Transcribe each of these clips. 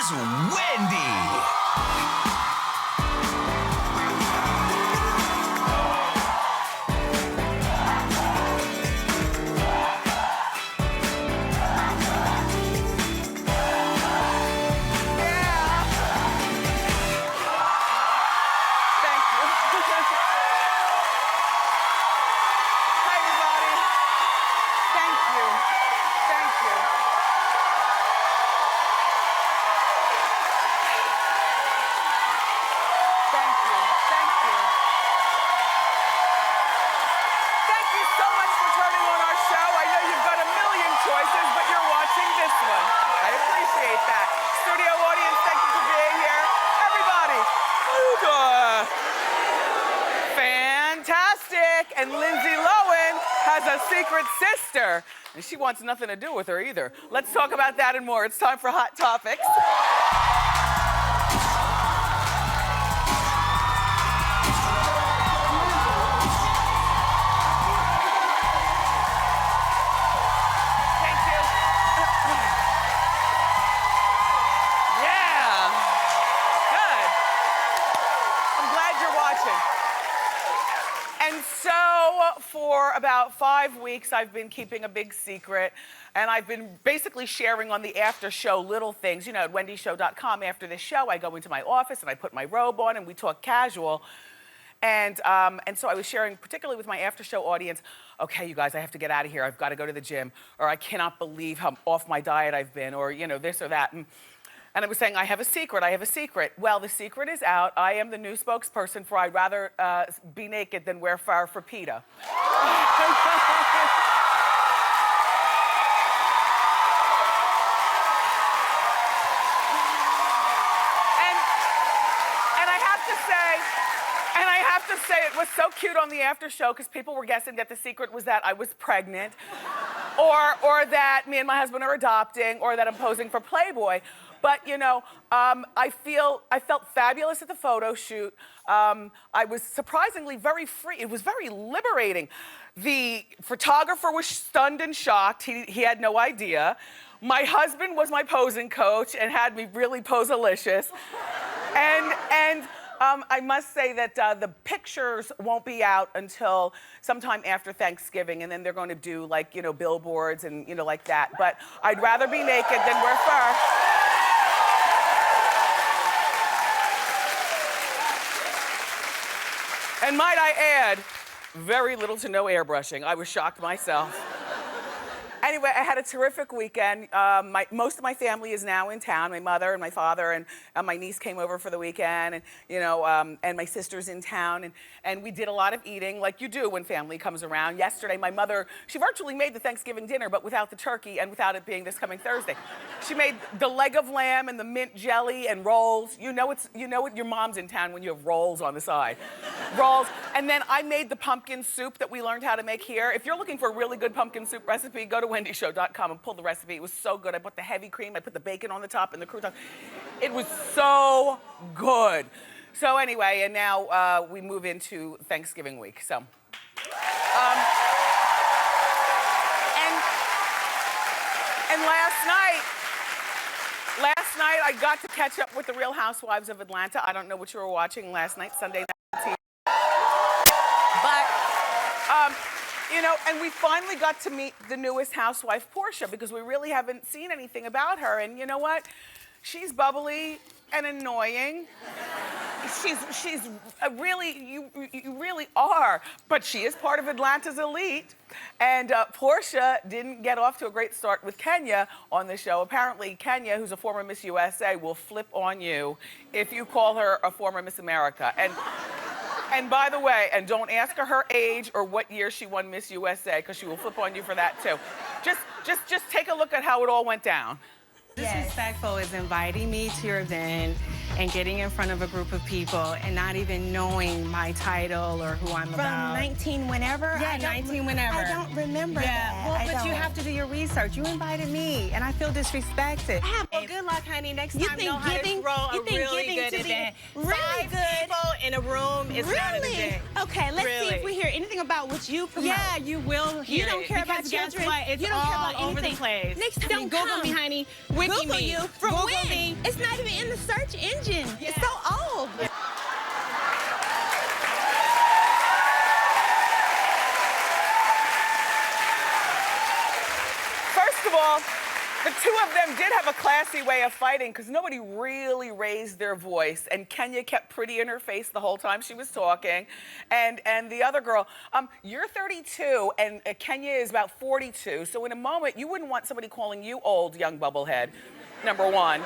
Here's Wendy. And Lindsay Lohan has a secret sister, and she wants nothing to do with her either. Let's talk about that and more. It's time for Hot Topics. Thank you. Yeah. Good. I'm glad you're watching. And so for about 5 weeks, I've been keeping a big secret, and I've been basically sharing on the after show little things. You know, at wendyshow.com, after the show, I go into my office and I put my robe on and we talk casual. And so I was sharing, particularly with my after show audience, okay, you guys, I have to get out of here. I've got to go to the gym, or I cannot believe how off my diet I've been, or, you know, this or that. And I was saying, I have a secret, I have a secret. Well, the secret is out. I am the new spokesperson for I'd rather be naked than wear fur for PETA. And I have to say, it was so cute on the after show because people were guessing that the secret was that I was pregnant, or that me and my husband are adopting, or that I'm posing for Playboy. But, you know, I felt fabulous at the photo shoot. I was surprisingly very free. It was very liberating. The photographer was stunned and shocked. He had no idea. My husband was my posing coach and had me really pose-alicious. And I must say that the pictures won't be out until sometime after Thanksgiving, and then they're going to do, like, you know, billboards and, you know, like that. But I'd rather be naked than wear fur. And might I add, very little to no airbrushing. I was shocked myself. Anyway, I had a terrific weekend. Most of my family is now in town. My mother and my father and my niece came over for the weekend, and, you know, and my sister's in town, and we did a lot of eating, like you do when family comes around. Yesterday, my mother, she virtually made the Thanksgiving dinner, but without the turkey and without it being this coming Thursday. She made the leg of lamb and the mint jelly and rolls. You know what your mom's in town when you have rolls on the side. Rolls. And then I made the pumpkin soup that we learned how to make here. If you're looking for a really good pumpkin soup recipe, go to wendyshow.com and pull the recipe. It was so good. I put the heavy cream, I put the bacon on the top and the crouton. It was so good. So anyway, and now we move into Thanksgiving week. So, and last night I got to catch up with the Real Housewives of Atlanta. I don't know what you were watching last night, Sunday night TV. But, you know, and we finally got to meet the newest housewife, Portia, because we really haven't seen anything about her. And you know what? She's bubbly and annoying. She's really, you really are. But she is part of Atlanta's elite. And Portia didn't get off to a great start with Kenya on the show. Apparently, Kenya, who's a former Miss USA, will flip on you if you call her a former Miss America. And by the way, and don't ask her age or what year she won Miss USA, because she will flip on you for that too. Just take a look at how it all went down. Disrespectful is inviting me to your event and getting in front of a group of people and not even knowing my title or who I'm about. From 19 whenever? Yeah, 19 whenever. I don't remember that. Well, but you have to do your research. You invited me, and I feel disrespected. Well, good luck, honey. Next time, know how to throw a really good event. Really 5 people in a room is not an event. Okay, let's see if we hear anything about what you promote. Yeah, you will hear You don't care about guess children. what? It's You don't care about all over the anything. place. Next time Don't Google me, honey. Wiki Google me. you. From Google when? me. It's not even in the search engine. It's so old. First of all, the two of them did have a classy way of fighting because nobody really raised their voice, and Kenya kept pretty in her face the whole time she was talking. And the other girl, you're 32 and Kenya is about 42, so in a moment you wouldn't want somebody calling you old, young bubblehead, number one.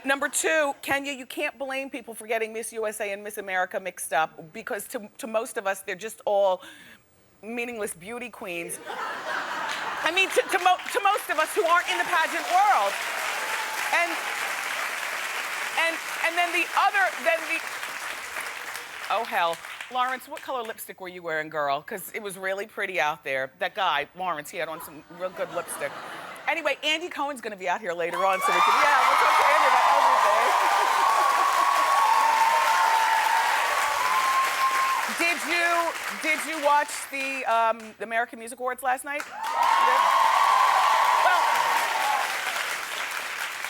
Number two, Kenya, you can't blame people for getting Miss USA and Miss America mixed up because to most of us, they're just all meaningless beauty queens. I mean, to most of us who aren't in the pageant world. And then oh hell. Lawrence, what color lipstick were you wearing, girl? Because it was really pretty out there. That guy, Lawrence, he had on some real good lipstick. Anyway, Andy Cohen's gonna be out here later on, so we can, we'll talk to Andy about everything. Did you watch the American Music Awards last night? Well,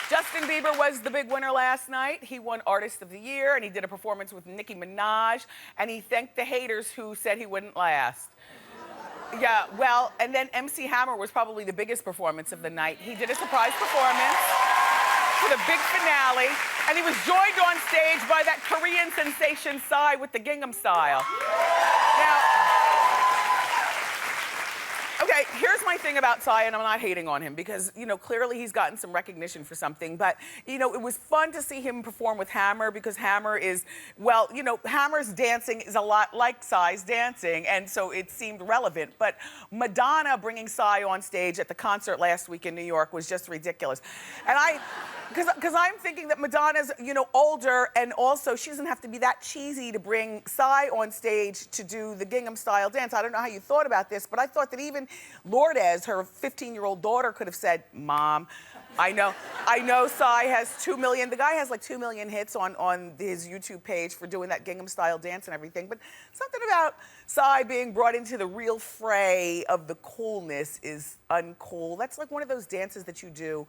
Justin Bieber was the big winner last night. He won Artist of the Year, and he did a performance with Nicki Minaj, and he thanked the haters who said he wouldn't last. Yeah, well, and then MC Hammer was probably the biggest performance of the night. He did a surprise performance for the big finale, and he was joined on stage by that Korean sensation Psy with the Gingham Style. Now, okay, here's my thing about Psy, and I'm not hating on him because, clearly he's gotten some recognition for something, but, it was fun to see him perform with Hammer because Hammer is, well, Hammer's dancing is a lot like Psy's dancing, and so it seemed relevant, but Madonna bringing Psy on stage at the concert last week in New York was just ridiculous. And because I'm thinking that Madonna's, older, and also she doesn't have to be that cheesy to bring Psy on stage to do the Gingham Style dance. I don't know how you thought about this, but I thought that even Lourdes, her 15-year-old daughter, could have said, Mom, I know Psy has 2 million, the guy has like 2 million hits on his YouTube page for doing that Gingham Style dance and everything, but something about Psy being brought into the real fray of the coolness is uncool. That's like one of those dances that you do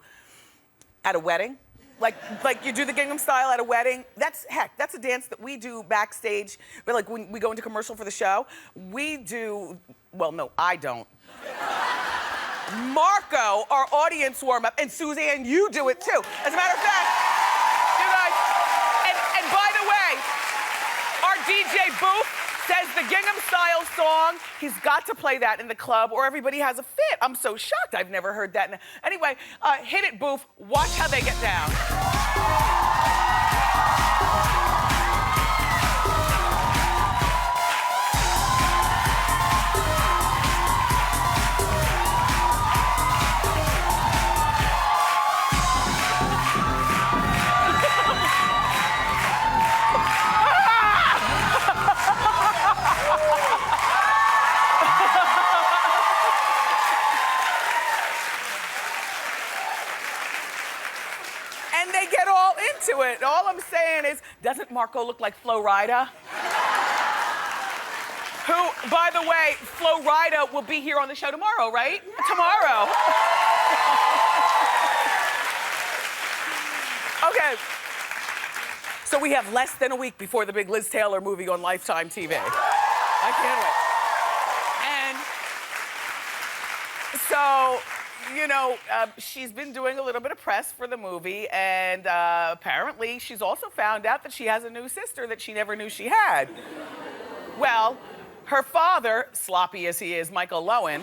at a wedding. Like you do the Gingham Style at a wedding. That's a dance that we do backstage. But like when we go into commercial for the show, we do, well, no, I don't. Marco, our audience warm-up, and Suzanne, you do it too. As a matter of fact, you guys, and by the way, our DJ Booth says the Gingham Style song, he's got to play that in the club or everybody has a fit. I'm so shocked. I've never heard that. Anyway, hit it, Booth. Watch how they get down. And they get all into it. All I'm saying is, doesn't Marco look like Flo Rida? Who, by the way, Flo Rida will be here on the show tomorrow, right? Tomorrow. Okay. So we have less than a week before the big Liz Taylor movie on Lifetime TV. I can't wait. And so, she's been doing a little bit of press for the movie, and apparently she's also found out that she has a new sister that she never knew she had. Well, her father, sloppy as he is, Michael Lohan,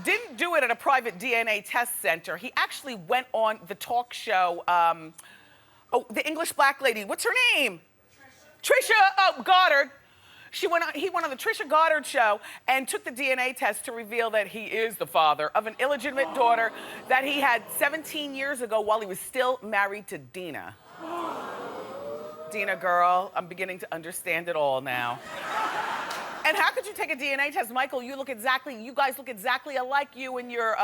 didn't do it at a private DNA test center. He actually went on the talk show, the English black lady, what's her name? Trisha Goddard. He went on the Trisha Goddard show and took the DNA test to reveal that he is the father of an illegitimate daughter that he had 17 years ago while he was still married to Dina. Dina, girl, I'm beginning to understand it all now. And how could you take a DNA test? Michael, you guys look exactly alike, you and your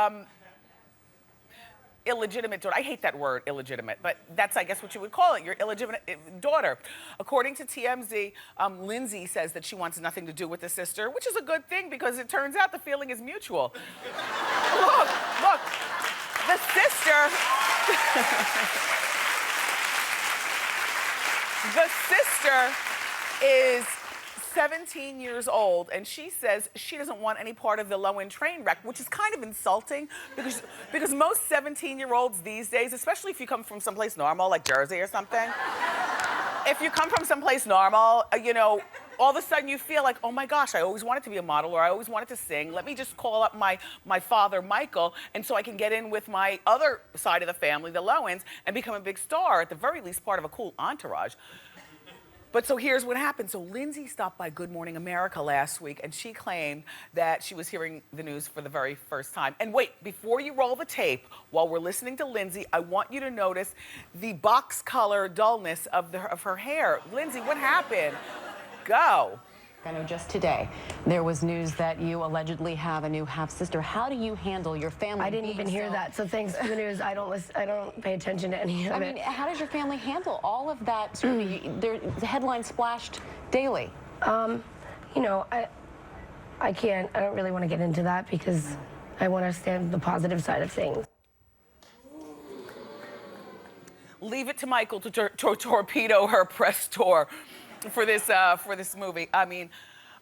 illegitimate daughter. I hate that word, illegitimate, but that's, I guess, what you would call it, your illegitimate daughter. According to TMZ, Lindsay says that she wants nothing to do with the sister, which is a good thing because it turns out the feeling is mutual. Look, the sister, the sister is 17 years old, and she says she doesn't want any part of the Lohan train wreck, which is kind of insulting because most 17-year-olds these days, especially if you come from someplace normal like Jersey or something, if you come from someplace normal, you know, all of a sudden you feel like, oh my gosh, I always wanted to be a model or I always wanted to sing. Let me just call up my father, Michael, and so I can get in with my other side of the family, the Lohans, and become a big star, at the very least part of a cool entourage. But so here's what happened. So Lindsay stopped by Good Morning America last week and she claimed that she was hearing the news for the very first time. And wait, before you roll the tape, while we're listening to Lindsay, I want you to notice the box color dullness of her hair. Lindsay, what happened? Go. I know just today there was news that you allegedly have a new half-sister. How do you handle your family? I didn't even hear that, so thanks for the news. I don't pay attention to any of it. I mean, how does your family handle all of that? The headlines splashed daily. You know, I don't really want to get into that because I want to stand the positive side of things. Leave it to Michael to torpedo her press tour for this movie. I mean,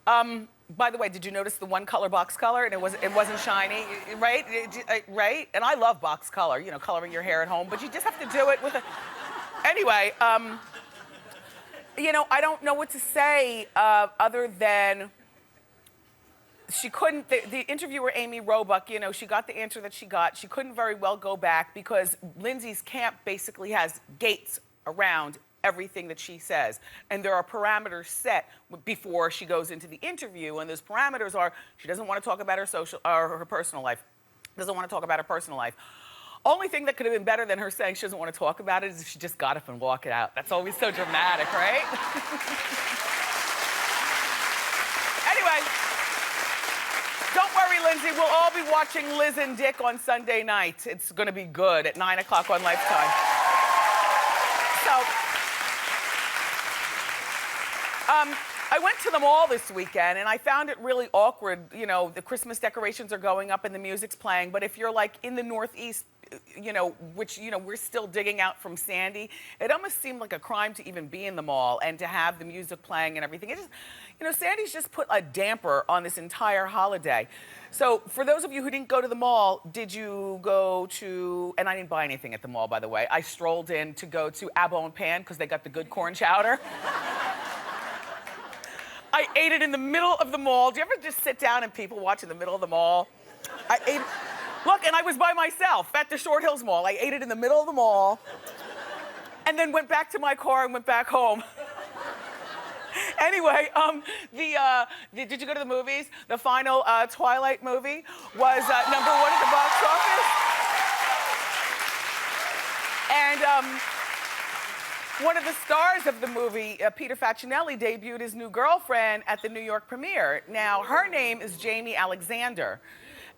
by the way, did you notice the one color box color and it wasn't shiny, right? Right? And I love box color, you know, coloring your hair at home, but you just have to do it with a. Anyway, you know, I don't know what to say other than she couldn't. The interviewer Amy Roebuck, you know, she got the answer that she got. She couldn't very well go back because Lindsay's camp basically has gates around everything that she says. And there are parameters set before she goes into the interview. And those parameters are, she doesn't want to talk about her social or her personal life. Doesn't want to talk about her personal life. Only thing that could have been better than her saying she doesn't want to talk about it is if she just got up and walked it out. That's always so dramatic, right? Anyway, don't worry, Lindsay. We'll all be watching Liz and Dick on Sunday night. It's going to be good at 9 o'clock on Lifetime. So, I went to the mall this weekend and I found it really awkward. You know, the Christmas decorations are going up and the music's playing, but if you're like in the Northeast, you know, which, you know, we're still digging out from Sandy, it almost seemed like a crime to even be in the mall and to have the music playing and everything. It just, you know, Sandy's just put a damper on this entire holiday. So for those of you who didn't go to the mall, did you go to, and I didn't buy anything at the mall, by the way. I strolled in to go to Abo and Pan because they got the good corn chowder. I ate it in the middle of the mall. Do you ever just sit down and people watch in the middle of the mall? I ate, look, and I was by myself at the Short Hills Mall. I ate it in the middle of the mall and then went back to my car and went back home. Anyway, did you go to the movies? The final Twilight movie was #1 at the box office. And one of the stars of the movie, Peter Facinelli, debuted his new girlfriend at the New York premiere. Now, her name is Jamie Alexander.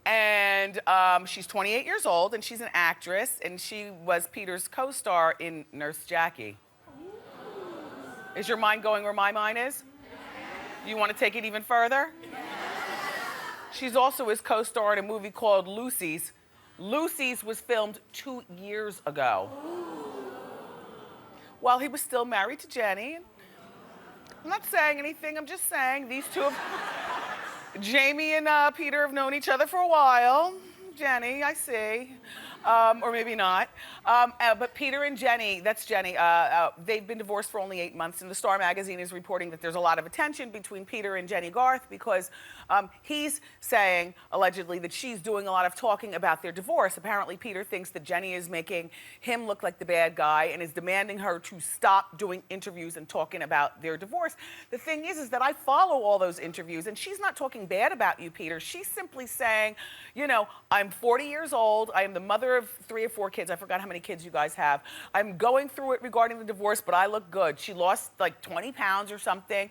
And she's 28 years old, and she's an actress, and she was Peter's co-star in Nurse Jackie. Is your mind going where my mind is? You want to take it even further? She's also his co-star in a movie called Lucy's. Lucy's was filmed 2 years ago, while he was still married to Jenny. I'm not saying anything, I'm just saying these two have, Jamie and Peter have known each other for a while. Jenny, I see, or maybe not. But Peter and Jenny, that's Jenny, they've been divorced for only 8 months, and the Star magazine is reporting that there's a lot of attention between Peter and Jenny Garth because he's saying, allegedly, that she's doing a lot of talking about their divorce. Apparently, Peter thinks that Jenny is making him look like the bad guy and is demanding her to stop doing interviews and talking about their divorce. The thing is that I follow all those interviews, and she's not talking bad about you, Peter. She's simply saying, you know, I'm 40 years old, I am the mother mother of 3 or 4 kids. I forgot how many kids you guys have. I'm going through it regarding the divorce, but I look good. She lost like 20 pounds or something.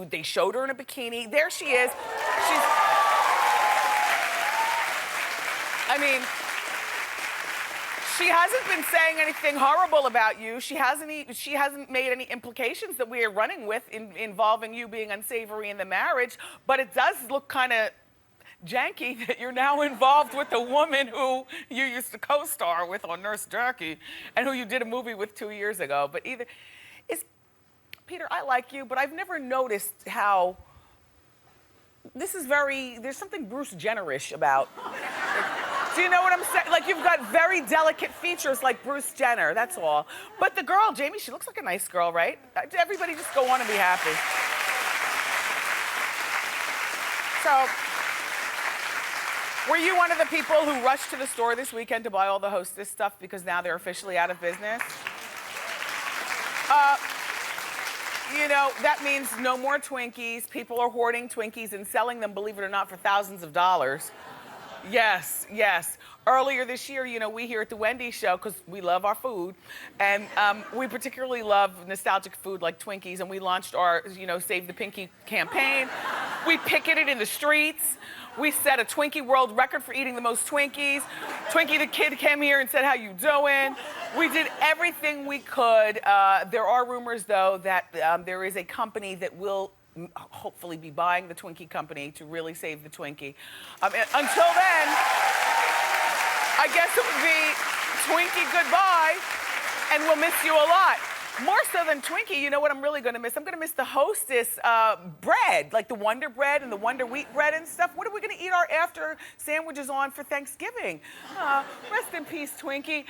They showed her in a bikini. There she is. I mean, she hasn't been saying anything horrible about you. She hasn't made any implications that we are running with involving you being unsavory in the marriage, but it does look kind of janky that you're now involved with a woman who you used to co-star with on Nurse Jackie and who you did a movie with 2 years ago. But Peter, I like you, but I've never noticed how there's something Bruce Jenner-ish about. Do you know what I'm saying? Like, you've got very delicate features like Bruce Jenner, that's all. But the girl, Jamie, she looks like a nice girl, right? Everybody just go on and be happy. So, were you one of the people who rushed to the store this weekend to buy all the Hostess stuff because now they're officially out of business? You know, that means no more Twinkies. People are hoarding Twinkies and selling them, believe it or not, for thousands of dollars. Yes, yes. Earlier this year, you know, we here at the Wendy show, because we love our food, and we particularly love nostalgic food like Twinkies, and we launched our, you know, Save the Pinky campaign. We picketed in the streets. We set a Twinkie world record for eating the most Twinkies. Twinkie the Kid came here and said, "How you doing?" We did everything we could. There are rumors, though, that there is a company that will hopefully be buying the Twinkie company to really save the Twinkie. Until then, I guess it would be Twinkie goodbye, and we'll miss you a lot. More so than Twinkie, you know what I'm really gonna miss? I'm gonna miss the Hostess bread, like the Wonder Bread and the Wonder Wheat bread and stuff. What are we gonna eat our after sandwiches on for Thanksgiving? Rest in peace, Twinkie.